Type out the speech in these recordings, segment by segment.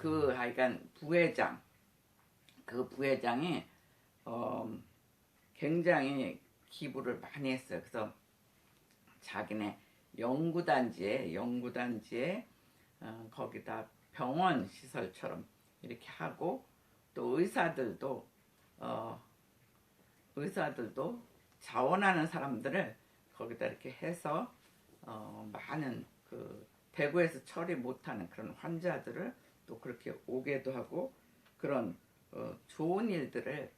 하여간 부회장, 그 부회장이 굉장히 기부를 많이 했어요. 그래서 자기네 연구단지에 거기다 병원 시설처럼 이렇게 하고, 또 의사들도 자원하는 사람들을 거기다 이렇게 해서 많은 그 대구에서 처리 못하는 그런 환자들을 또 그렇게 오게도 하고, 그런 좋은 일들을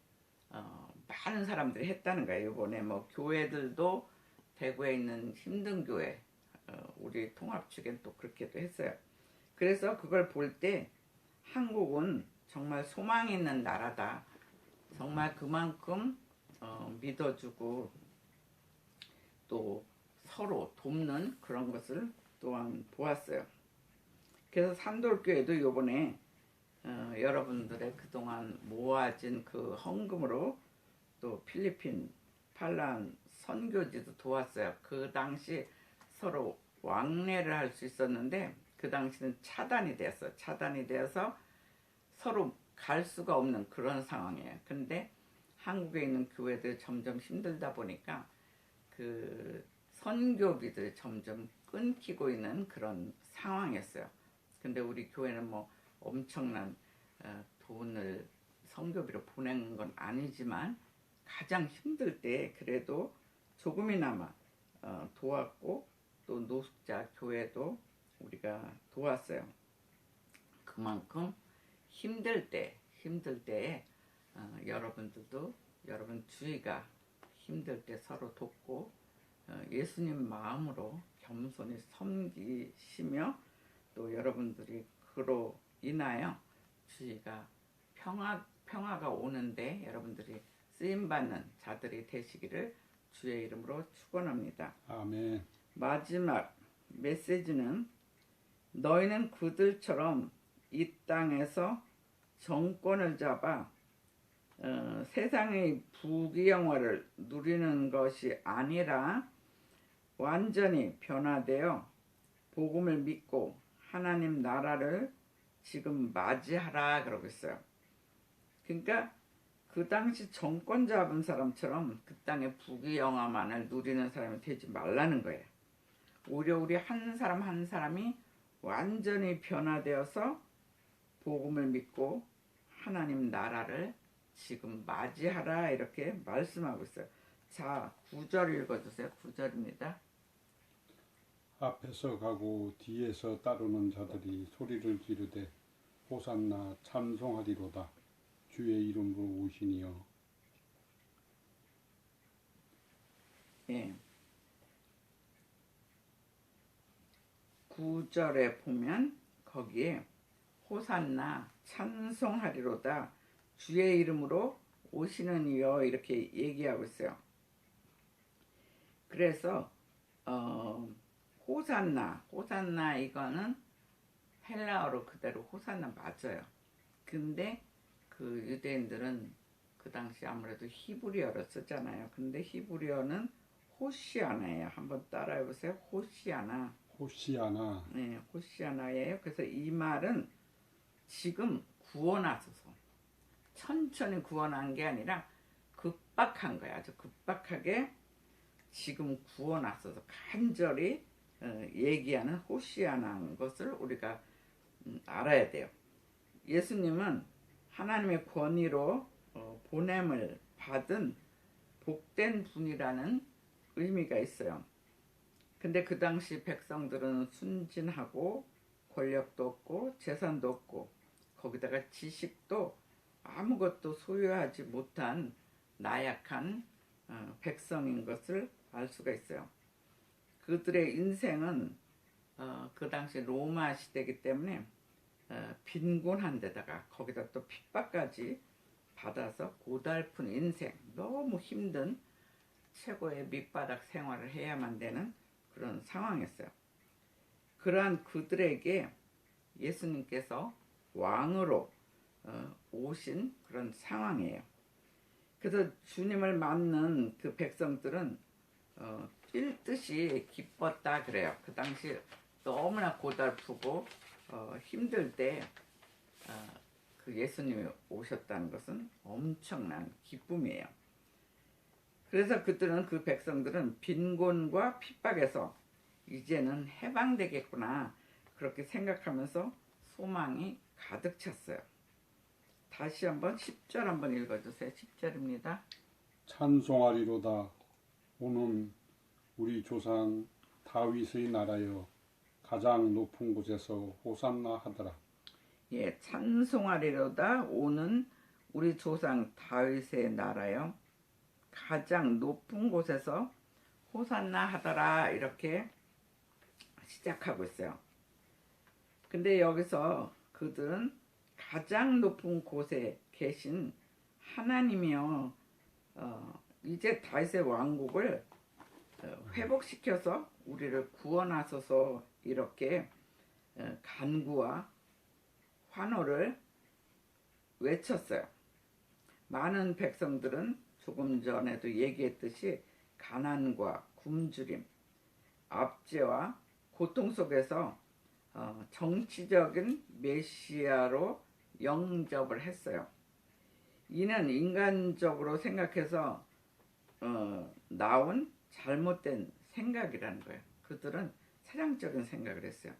많은 사람들이 했다는 거예요. 이번에 뭐 교회들도 대구에 있는 힘든 교회, 우리 통합 측엔 또 그렇게도 했어요. 그래서 그걸 볼 때 한국은 정말 소망 있는 나라다. 정말 그만큼 믿어주고 또 서로 돕는 그런 것을 또한 보았어요. 그래서 산돌교회도 이번에 여러분들의 그동안 모아진 그 헌금으로 또 필리핀 팔란 선교지도 도왔어요. 그 당시 서로 왕래를 할 수 있었는데 그 당시는 차단이 되어서 서로 갈 수가 없는 그런 상황이에요. 근데 한국에 있는 교회들 점점 힘들다 보니까 그 선교비들이 점점 끊기고 있는 그런 상황이었어요. 근데 우리 교회는 뭐 엄청난 돈을 선교비로 보낸 건 아니지만 가장 힘들 때 그래도 조금이나마 도왔고, 또 노숙자 교회도 우리가 도왔어요. 그만큼 힘들 때에 여러분들도 여러분 주위가 힘들 때 서로 돕고 예수님 마음으로 겸손히 섬기시며, 또 여러분들이 그로 인하여 주위가 평화가 오는데 여러분들이 쓰임받는 자들이 되시기를 주의 이름으로 축원합니다. 아멘. 마지막 메시지는, 너희는 그들처럼 이 땅에서 정권을 잡아 세상의 부귀영화를 누리는 것이 아니라 완전히 변화되어 복음을 믿고 하나님 나라를 지금 맞이하라 그러고 있어요. 그러니까 그 당시 정권 잡은 사람처럼 그 땅의 부귀영화만을 누리는 사람이 되지 말라는 거예요. 오히려 우리 한 사람 한 사람이 완전히 변화되어서 복음을 믿고 하나님 나라를 지금 맞이하라 이렇게 말씀하고 있어요. 자, 9절 읽어주세요. 9절입니다. 앞에서 가고 뒤에서 따르는 자들이 소리를 지르되 호산나 찬송하리로다. 주의 이름으로 오시니여. 예. 9절에 보면 거기에 호산나 찬송하리로다. 주의 이름으로 오시는 이여 이렇게 얘기하고 있어요. 그래서 호산나 이거는 헬라어로 그대로 호산나 맞아요. 근데 그 유대인들은 그 당시 아무래도 히브리어를 쓰잖아요. 근데 히브리어는 호시아나예요. 한번 따라해보세요. 호시아나. 네, 호시아나예요. 그래서 이 말은 지금 구원하소서. 천천히 구원한 게 아니라 급박한 거야. 아주 급박하게 지금 구원하소서 간절히 얘기하는 호시아나인 것을 우리가 알아야 돼요. 예수님은 하나님의 권위로 보냄을 받은 복된 분이라는 의미가 있어요. 근데 그 당시 백성들은 순진하고 권력도 없고 재산도 없고 거기다가 지식도 아무것도 소유하지 못한 나약한 백성인 것을 알 수가 있어요. 그들의 인생은 그 당시 로마 시대이기 때문에 빈곤한 데다가 거기다 또 핍박까지 받아서 고달픈 인생, 너무 힘든 최고의 밑바닥 생활을 해야만 되는 그런 상황이었어요. 그러한 그들에게 예수님께서 왕으로 오신 그런 상황이에요. 그래서 주님을 맞는 그 백성들은 뛸 듯이 기뻤다 그래요. 그 당시 너무나 고달프고 힘들 때 그 예수님이 오셨다는 것은 엄청난 기쁨이에요. 그래서 그들은 그 백성들은 빈곤과 핍박에서 이제는 해방되겠구나 그렇게 생각하면서 소망이 가득 찼어요. 다시 한번 10절 한번 읽어주세요. 10절입니다. 찬송하리로다. 오는 우리 조상 다윗의 나라여 가장 높은 곳에서 호산나 하더라. 예, 찬송하리로다. 오는 우리 조상 다윗의 나라여 가장 높은 곳에서 호산나 하더라. 이렇게 시작하고 있어요. 근데 여기서 그들은 가장 높은 곳에 계신 하나님이요, 이제 다윗의 왕국을 회복시켜서 우리를 구원하소서 이렇게 간구와 환호를 외쳤어요. 많은 백성들은 조금 전에도 얘기했듯이 가난과 굶주림, 압제와 고통 속에서 정치적인 메시아로 영접을 했어요. 이는 인간적으로 생각해서 나온 잘못된 생각이라는 거예요. 그들은 세상적인 생각을 했어요.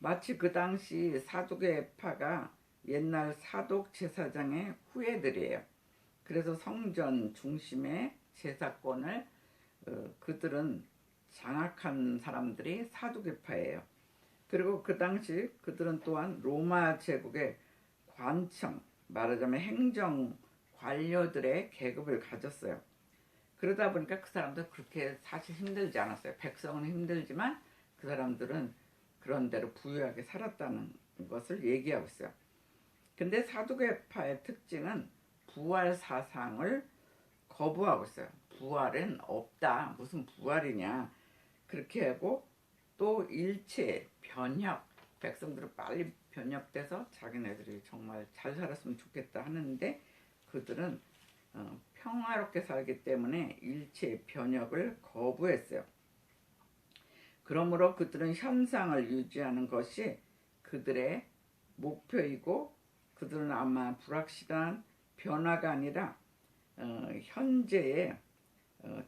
마치 그 당시 사두개파가 옛날 사독 제사장의 후예들이에요. 그래서 성전 중심의 제사권을 그들은 장악한 사람들이 사두개파예요. 그리고 그 당시 그들은 또한 로마 제국의 관청, 말하자면 행정 관료들의 계급을 가졌어요. 그러다 보니까 그 사람들 그렇게 사실 힘들지 않았어요. 백성은 힘들지만 그 사람들은 그런 대로 부유하게 살았다는 것을 얘기하고 있어요. 근데 사두개파의 특징은 부활 사상을 거부하고 있어요. 부활은 없다. 무슨 부활이냐. 그렇게 하고 또 일체 변혁, 백성들은 빨리 변혁돼서 자기네들이 정말 잘 살았으면 좋겠다 하는데 그들은 평화롭게 살기 때문에 일체 변혁을 거부했어요. 그러므로 그들은 현상을 유지하는 것이 그들의 목표이고 그들은 아마 불확실한 변화가 아니라 현재의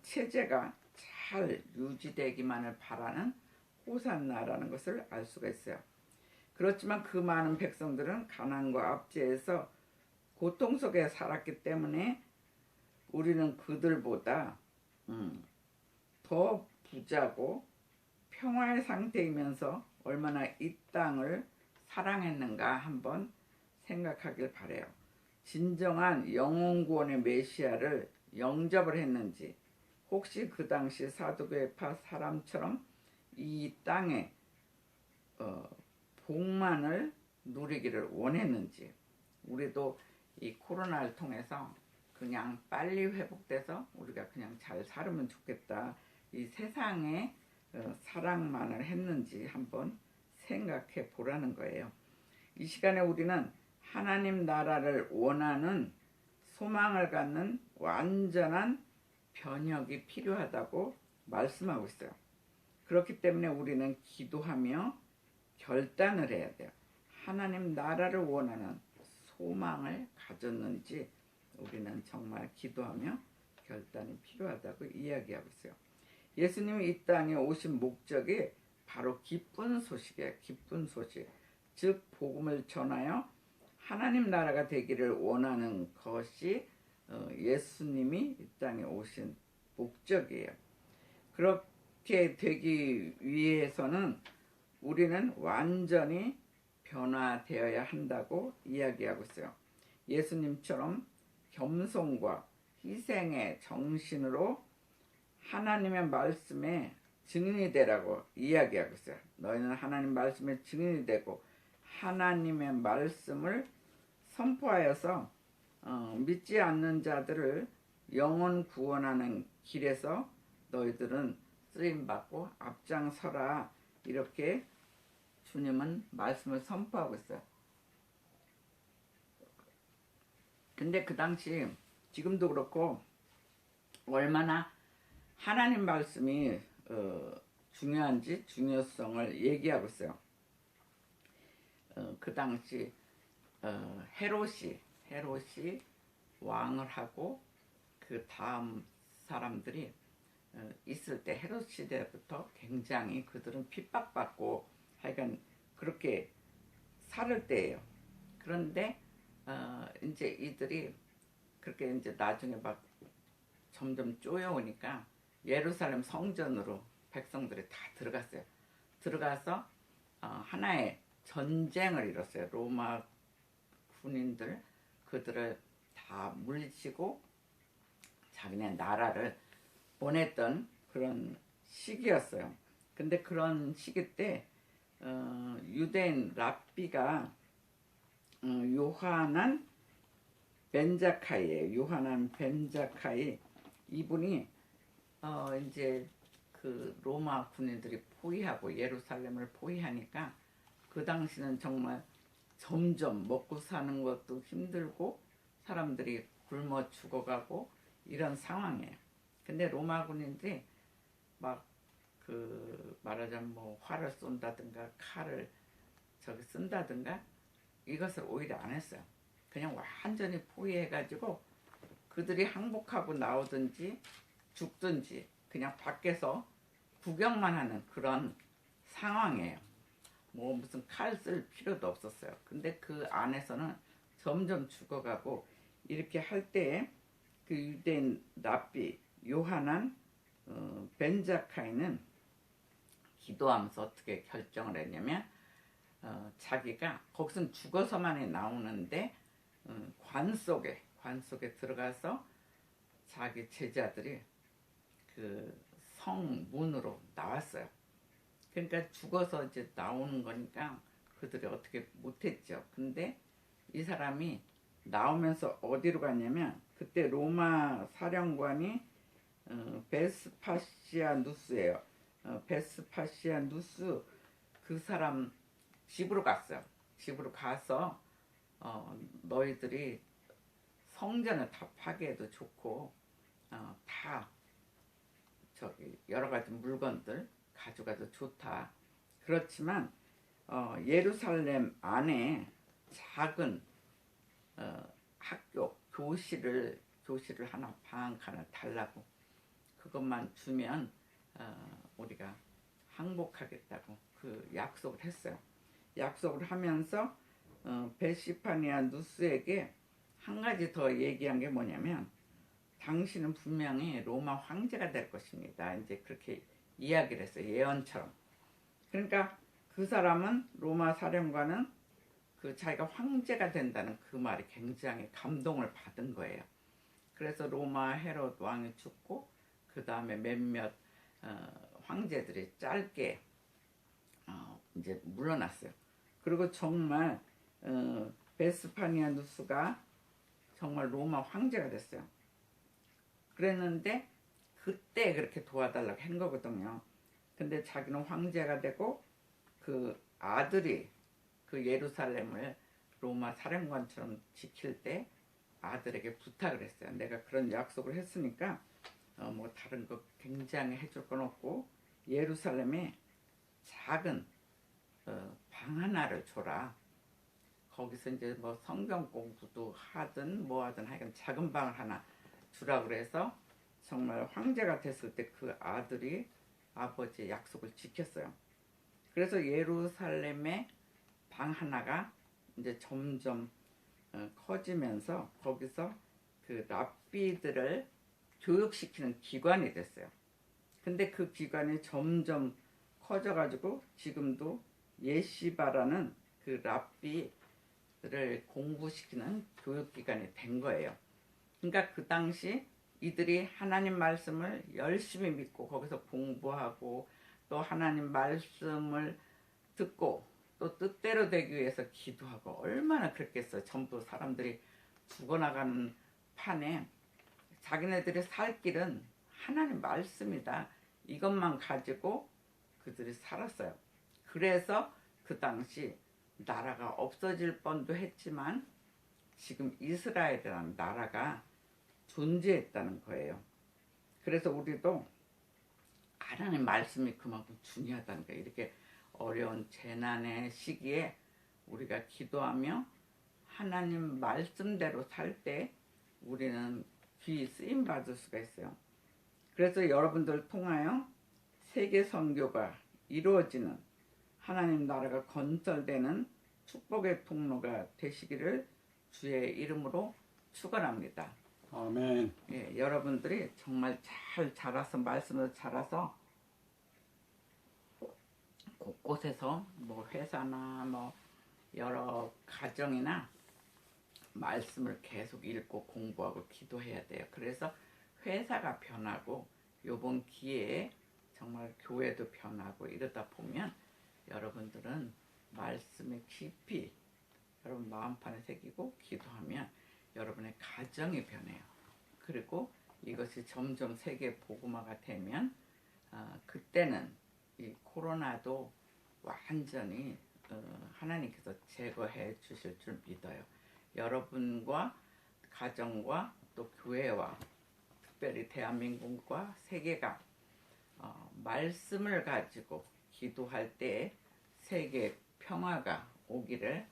체제가 잘 유지되기만을 바라는 호산나라는 것을 알 수가 있어요. 그렇지만 그 많은 백성들은 가난과 압제에서 고통 속에 살았기 때문에 우리는 그들보다 더 부자고 평화의 상태이면서 얼마나 이 땅을 사랑했는가 한번 생각하길 바래요. 진정한 영혼구원의 메시아를 영접을 했는지, 혹시 그 당시 사두개파 사람처럼 이 땅에 복만을 누리기를 원했는지, 우리도 이 코로나를 통해서 그냥 빨리 회복돼서 우리가 그냥 잘 살으면 좋겠다, 이 세상에 사랑만을 했는지 한번 생각해 보라는 거예요. 이 시간에 우리는 하나님 나라를 원하는 소망을 갖는 완전한 변혁이 필요하다고 말씀하고 있어요. 그렇기 때문에 우리는 기도하며 결단을 해야 돼요. 하나님 나라를 원하는 소망을 가졌는지 우리는 정말 기도하며 결단이 필요하다고 이야기하고 있어요. 예수님이 이 땅에 오신 목적이 바로 기쁜 소식이에요. 기쁜 소식. 즉 복음을 전하여 하나님 나라가 되기를 원하는 것이 예수님이 이 땅에 오신 목적이에요. 그렇게 되기 위해서는 우리는 완전히 변화되어야 한다고 이야기하고 있어요. 예수님처럼 겸손과 희생의 정신으로 하나님의 말씀에 증인이 되라고 이야기하고 있어요. 너희는 하나님 말씀에 증인이 되고 하나님의 말씀을 선포하여서 믿지 않는 자들을 영혼 구원하는 길에서 너희들은 쓰임받고 앞장서라, 이렇게 주님은 말씀을 선포하고 있어요. 근데 그 당시 지금도 그렇고 얼마나 하나님 말씀이 중요한지 중요성을 얘기하고 있어요. 그 당시 헤롯이 왕을 하고 그 다음 사람들이 있을 때 헤롯 시대부터 굉장히 그들은 핍박받고 하여간 그렇게 살을 때예요. 그런데 이제 이들이 그렇게 이제 나중에 막 점점 쪼여오니까 예루살렘 성전으로 백성들이 다 들어갔어요. 들어가서 하나의 전쟁을 일었어요. 로마 군인들 그들을 다 물리치고 자기네 나라를 보냈던 그런 시기였어요. 근데 그런 시기 때 유대인 랍비가 요하난 벤자카이예요. 요하난 벤자카이 이분이 이제 그 로마 군인들이 포위하고 예루살렘을 포위하니까 그 당시는 정말 점점 먹고 사는 것도 힘들고 사람들이 굶어 죽어가고 이런 상황이에요. 근데 로마 군인들이 막 그 말하자면 뭐 활을 쏜다든가 칼을 저기 쓴다든가 이것을 오히려 안 했어요. 그냥 완전히 포위해가지고 그들이 항복하고 나오든지 죽든지 그냥 밖에서 구경만 하는 그런 상황이에요. 뭐 무슨 칼 쓸 필요도 없었어요. 근데 그 안에서는 점점 죽어가고 이렇게 할 때에 그 유대인 랍비 요하난 벤자카이는 기도하면서 어떻게 결정을 했냐면 자기가 거기선 죽어서만이 나오는데 관 속에 들어가서 자기 제자들이 그 성문으로 나왔어요. 그러니까 죽어서 이제 나오는 거니까 그들이 어떻게 못했죠. 근데 이 사람이 나오면서 어디로 갔냐면 그때 로마 사령관이 베스파시아누스예요. 베스파시아누스 그 사람 집으로 갔어요. 집으로 가서 너희들이 성전을 다 파괴해도 좋고 다 저기 여러 가지 물건들 가져가도 좋다. 그렇지만 예루살렘 안에 작은 학교 교실을 하나 방 하나 달라고 그것만 주면 우리가 항복하겠다고 그 약속을 했어요. 약속을 하면서 베시파니아 누스에게 한 가지 더 얘기한 게 뭐냐면 당신은 분명히 로마 황제가 될 것입니다. 이제 그렇게 이야기를 했어요. 예언처럼. 그러니까 그 사람은 로마 사령관은 그 자기가 황제가 된다는 그 말이 굉장히 감동을 받은 거예요. 그래서 로마 헤롯 왕이 죽고 그 다음에 몇몇 황제들이 짧게 이제 물러났어요. 그리고 정말 베스파니아누스가 정말 로마 황제가 됐어요. 그랬는데 그때 그렇게 도와달라고 한 거거든요. 근데 자기는 황제가 되고 그 아들이 그 예루살렘을 로마 사령관처럼 지킬 때 아들에게 부탁을 했어요. 내가 그런 약속을 했으니까 뭐 다른 거 굉장히 해줄 건 없고 예루살렘에 작은 방 하나를 줘라. 거기서 이제 뭐 성경 공부도 하든 뭐 하든 하여간 작은 방을 하나 주라 그래서 정말 황제가 됐을 때 그 아들이 아버지의 약속을 지켰어요. 그래서 예루살렘에 방 하나가 이제 점점 커지면서 거기서 그 랍비들을 교육시키는 기관이 됐어요. 근데 그 기관이 점점 커져가지고 지금도 예시바라는 그 랍비들을 공부시키는 교육기관이 된 거예요. 그러니까 그 당시 이들이 하나님 말씀을 열심히 믿고 거기서 공부하고 또 하나님 말씀을 듣고 또 뜻대로 되기 위해서 기도하고 얼마나 그랬겠어요. 전부 사람들이 죽어나가는 판에 자기네들이 살 길은 하나님 말씀이다. 이것만 가지고 그들이 살았어요. 그래서 그 당시 나라가 없어질 뻔도 했지만 지금 이스라엘이라는 나라가 존재했다는 거예요. 그래서 우리도 하나님 말씀이 그만큼 중요하다는 거예요. 이렇게 어려운 재난의 시기에 우리가 기도하며 하나님 말씀대로 살 때 우리는 귀 쓰임 받을 수가 있어요. 그래서 여러분들 통하여 세계 선교가 이루어지는 하나님 나라가 건설되는 축복의 통로가 되시기를 주의 이름으로 축원합니다. 아멘. 예, 여러분들이 정말 잘 자라서 말씀을 자라서 곳곳에서 뭐 회사나 뭐 여러 가정이나 말씀을 계속 읽고 공부하고 기도해야 돼요. 그래서 회사가 변하고 요번 기회에 정말 교회도 변하고 이러다 보면 여러분들은 말씀에 깊이 여러분 마음판에 새기고 기도하면 여러분의 가정이 변해요. 그리고 이것이 점점 세계 복음화가 되면 그때는 이 코로나도 완전히 하나님께서 제거해 주실 줄 믿어요. 여러분과 가정과 또 교회와 특별히 대한민국과 세계가 말씀을 가지고 기도할 때 세계 평화가 오기를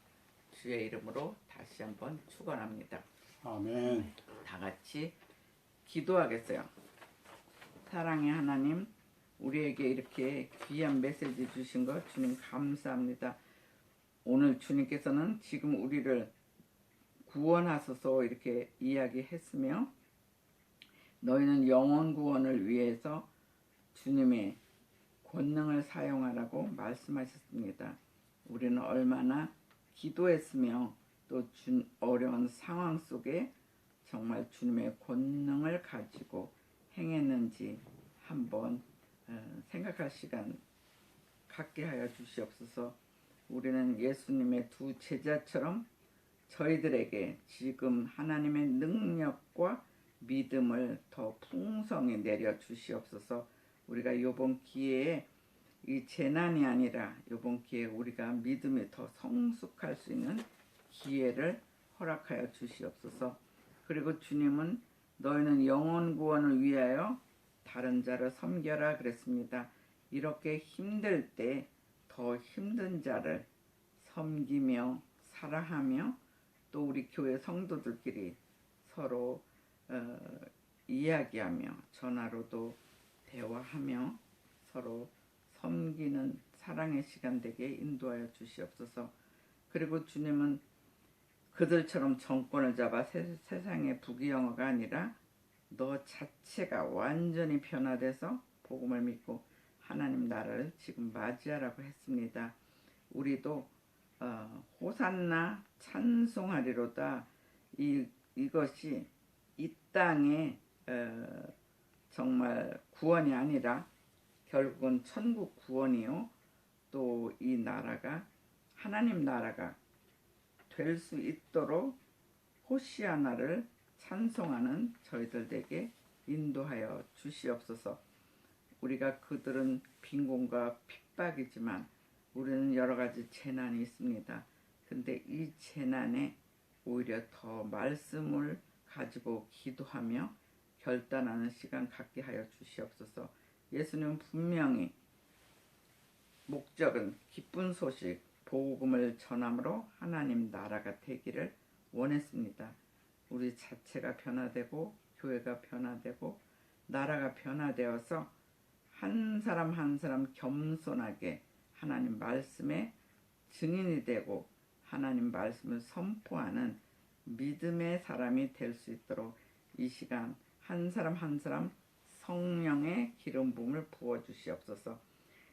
주의 이름으로 다시 한번 축원합니다. 아멘. 다 같이 기도하겠어요. 사랑의 하나님, 우리에게 이렇게 귀한 메시지 주신 것 주님 감사합니다. 오늘 주님께서는 지금 우리를 구원하소서 이렇게 이야기했으며 너희는 영혼 구원을 위해서 주님의 권능을 사용하라고 말씀하셨습니다. 우리는 얼마나 기도했으며 또 어려운 상황 속에 정말 주님의 권능을 가지고 행했는지 한번 생각할 시간 갖게 하여 주시옵소서. 우리는 예수님의 두 제자처럼 저희들에게 지금 하나님의 능력과 믿음을 더 풍성히 내려 주시옵소서. 우리가 이번 기회에 이 재난이 아니라 이번 기회에 우리가 믿음이 더 성숙할 수 있는 기회를 허락하여 주시옵소서. 그리고 주님은 너희는 영혼 구원을 위하여 다른 자를 섬겨라 그랬습니다. 이렇게 힘들 때 더 힘든 자를 섬기며 사랑하며 또 우리 교회 성도들끼리 서로 이야기하며 전화로도 대화하며 서로 섬기는 사랑의 시간 되게 인도하여 주시옵소서. 그리고 주님은 그들처럼 정권을 잡아 세상의 부귀영화가 아니라 너 자체가 완전히 변화돼서 복음을 믿고 하나님 나라를 지금 맞이하라고 했습니다. 우리도 호산나 찬송하리로다. 이것이 이 땅에 정말 구원이 아니라 결국은 천국 구원이요. 또 이 나라가 하나님 나라가 될 수 있도록 호시아나를 찬송하는 저희들에게 인도하여 주시옵소서. 우리가 그들은 빈곤과 핍박이지만 우리는 여러 가지 재난이 있습니다. 근데 이 재난에 오히려 더 말씀을 가지고 기도하며 결단하는 시간 갖게 하여 주시옵소서. 예수님은 분명히 목적은 기쁜 소식, 복음을 전함으로 하나님 나라가 되기를 원했습니다. 우리 자체가 변화되고 교회가 변화되고 나라가 변화되어서 한 사람 한 사람 겸손하게 하나님 말씀에 증인이 되고 하나님 말씀을 선포하는 믿음의 사람이 될 수 있도록 이 시간 한 사람 한 사람 성령의 기름 부음을 부어 주시옵소서.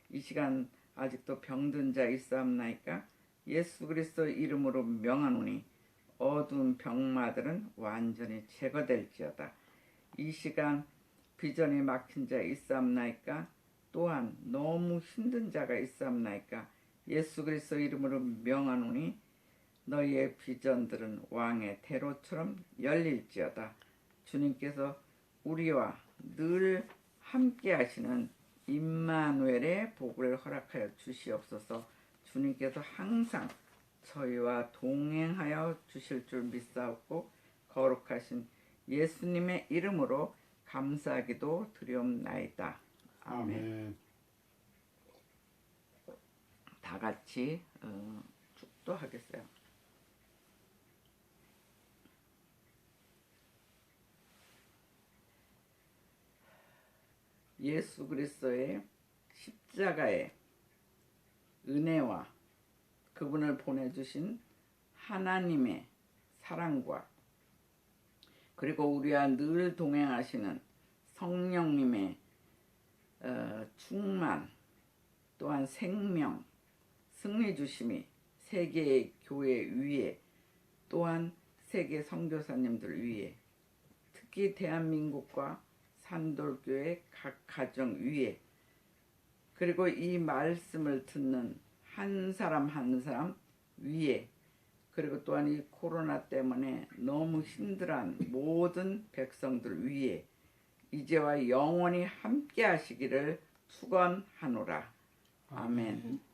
이 시간 아직도 병든 자 있사옵나이까? 예수 그리스도 이름으로 명하노니 어두운 병마들은 완전히 제거될지어다. 이 시간 비전이 막힌 자 있사옵나이까? 또한 너무 힘든 자가 있사옵나이까? 예수 그리스도 이름으로 명하노니 너희의 비전들은 왕의 대로처럼 열릴지어다. 주님께서 우리와 늘 함께 하시는 임마누엘의 복을 허락하여 주시옵소서. 주님께서 항상 저희와 동행하여 주실 줄 믿사옵고 거룩하신 예수님의 이름으로 감사하기도 드리옵나이다. 아멘. 다 같이 축도하겠어요. 예수 그리스도의 십자가의 은혜와 그분을 보내주신 하나님의 사랑과 그리고 우리와 늘 동행하시는 성령님의 충만, 또한 생명, 승리 주심이 세계의 교회 위에, 또한 세계 선교사님들 위에, 특히 대한민국과 산돌교회 각 가정 위에, 그리고 이 말씀을 듣는 한 사람 한 사람 위에, 그리고 또한 이 코로나 때문에 너무 힘들어한 모든 백성들 위에 이제와 영원히 함께 하시기를 축원하노라. 아멘.